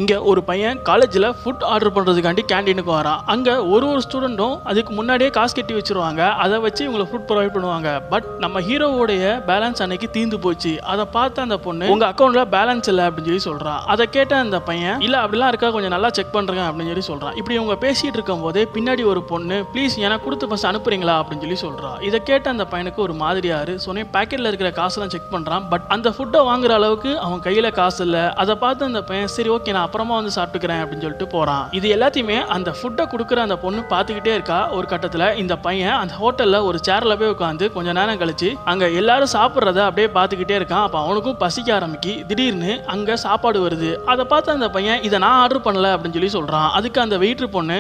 இங்கே ஒரு பையன் காலேஜில் ஃபுட் ஆர்டர் பண்ணுறதுக்காண்டி கேண்டீனுக்கு வரான். அங்கே ஒரு ஸ்டூடெண்ட்டும் அதுக்கு முன்னாடியே காசு கட்டி வச்சுருவாங்க. அதை வச்சு இவங்களை ஃபுட் ப்ரொவைட் பண்ணுவாங்க. பட் நம்ம ஹீரோவோடைய பேலன்ஸ் அன்னைக்கு தீர்ந்து போச்சு. அதை பார்த்து அந்த பொண்ணு உங்கள் அக்கௌண்ட்டில் பேலன்ஸ் இல்லை அப்படின்னு சொல்லி சொல்கிறான். அதை கேட்ட அந்த பையன் இல்லை அப்படிலாம் இருக்கா, கொஞ்சம் நல்லா செக் பண்ணுறேன் அப்படின்னு சொல்லி சொல்கிறான். இப்படி இவங்க பேசிகிட்டு இருக்கும் போதே பின்னாடி ஒரு பொண்ணு ப்ளீஸ் எனக்கு கொடுத்து ஃபஸ்ட் அனுப்புறீங்களா அப்படின்னு சொல்லி சொல்கிறான். இதை கேட்ட அந்த பையனுக்கு ஒரு மாதிரியாரு சொன்னேன். பேக்கெட்டில் இருக்கிற காசெல்லாம் செக் பண்ணுறான். பட் அந்த ஃபுட்டை வாங்குற அளவுக்கு அவன் கையில் காசு இல்லை. அதை பார்த்து அந்த பையன் சரி ஓகே நான் அப்புறமா வந்து சாப்பிட்டுக்கிறேன் அப்படின்னு சொல்லிட்டு போறான். இது எல்லாத்தையுமே அந்த ஃபுட்டை கொடுக்குற அந்த பொண்ணு பார்த்துக்கிட்டே இருக்கா. ஒரு கட்டத்தில் இந்த பையன் அந்த ஹோட்டல்ல ஒரு சேர்ல போய் உட்காந்து கொஞ்ச நேரம் கழிச்சு அங்க எல்லாரும் சாப்பிட்றத அப்படியே பார்த்துக்கிட்டே இருக்கான். அப்ப அவனுக்கும் பசிக்க ஆரம்பிக்கி. திடீர்னு அங்க சாப்பாடு வருது. அதை பார்த்து அந்த பையன் இதை நான் ஆர்டர் பண்ணல அப்படின்னு சொல்லி சொல்றான். அதுக்கு அந்த வெயிட்டர் பொண்ணு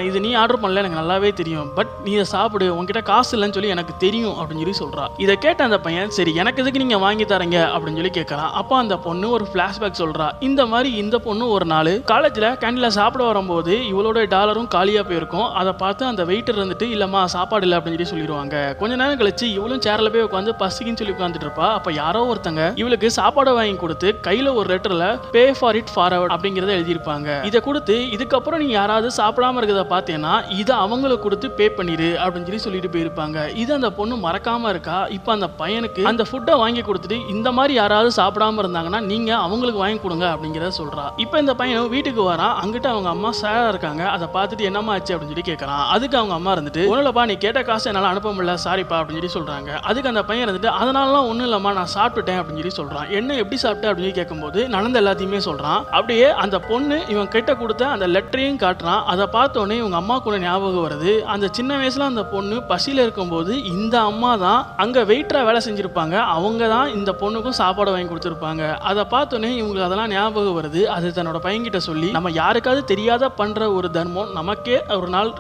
இது நீ ஆர்டர் பண்ணல எனக்கு நல்லாவே தெரியும், பட் நீ இதை சாப்பிடு, உன்கிட்ட காசு இல்லைன்னு சொல்லி எனக்கு தெரியும் அப்படின்னு சொல்லி சொல்றா. இதை கேட்ட அந்த பையன் சரி எனக்கு எதுக்கு நீங்க வாங்கி தரீங்க அப்படின்னு சொல்லி கேட்கறான். அப்போ அந்த பொண்ணு ஒரு பிளாஷ்பேக் சொல்றா. இந்த மாதிரி இந்த பொண்ணு ஒரு நாள் காலேஜில் கேண்டீனில் சாப்பிட வரும்போது இவளோட டாலரும் காலியாக போயிருக்கும். அதை பார்த்து அந்த வெயிட்டர் இருந்துட்டு இல்லைம்மா சாப்பாடு இல்லை அப்படின்னு சொல்லி சொல்லிடுவாங்க. கொஞ்ச நேரம் கழிச்சு இவளும் சேரில் போய் உட்காந்து பசிக்குன்னு சொல்லி உட்காந்துட்டு இருப்பா. அப்போ யாரோ ஒருத்தங்க இவளுக்கு சாப்பாடு வாங்கி கொடுத்து கையில் ஒரு லெட்டரில் பே ஃபார் இட் ஃபார்வர்ட் அப்படிங்கிறத எழுதியிருப்பாங்க. இதை கொடுத்து இதுக்கப்புறம் நீ யாராவது சாப்பிடாம இருக்கிறத பார்த்தேன்னா இதை அவங்களுக்கு கொடுத்து பே பண்ணிடு அப்படின்னு சொல்லிட்டு போயிருப்பாங்க. இது அந்த பொண்ணு மறக்காம இருக்கா. இப்போ அந்த பையனுக்கு அந்த ஃபுட்டை வாங்கி கொடுத்துட்டு இந்த மாதிரி யாராவது சாப்பிடாம இருந்தாங்கன்னா நீங்க அவங்களுக்கு வாங்கி கொடுங்க அப்படிங்கிறத சொல்றா. இப்போ இந்த பையன் வீட்டுக்கு வரான். அங்கிட்ட அவங்க அம்மா சேரா இருக்காங்க. அதை பார்த்துட்டு என்னம்மா ஆச்சு அப்படின்னு சொல்லி கேட்கறான். அதுக்கு அவங்க அம்மா இருந்துட்டு ஒன்னுலப்பா நீ கேட்ட காசு என்னால் அனுப்ப முடியல சாரிப்பா அப்படின்னு சொல்லி சொல்றாங்க. அதுக்கு அந்த பையன் இருந்துட்டு அதனாலலாம் ஒன்றும் இல்லம்மா நான் சாப்பிட்டுட்டேன் அப்படின்னு சொல்லி சொல்றான். என்ன எப்படி சாப்பிட்டேன் அப்படின்னு சொல்லி கேட்கும்போது நடந்த எல்லாத்தையுமே சொல்றான். அப்படியே அந்த பொண்ணு இவன் கிட்ட கொடுத்த அந்த லெட்டரையும் காட்டுறான். அதை பார்த்தோன்னே இவங்க அம்மா கூட ஞாபகம் வருது. அந்த சின்ன வயசுல அந்த பொண்ணு பசியில இருக்கும்போது இந்த அம்மா தான் அங்க வெயிட்டரா வேலை செஞ்சிருப்பாங்க. அவங்க தான் இந்த பொண்ணுக்கும் சாப்பாடு வாங்கி கொடுத்துருப்பாங்க. அதை பார்த்தோன்னே இவங்களுக்கு அதெல்லாம் ஞாபகம் வருது. அது தன்னோட பையன்கிட்ட சொல்லி நம்ம யாருக்காவது தெரியாத பண்ற ஒரு தர்மம் நமக்கே ஒரு நாள்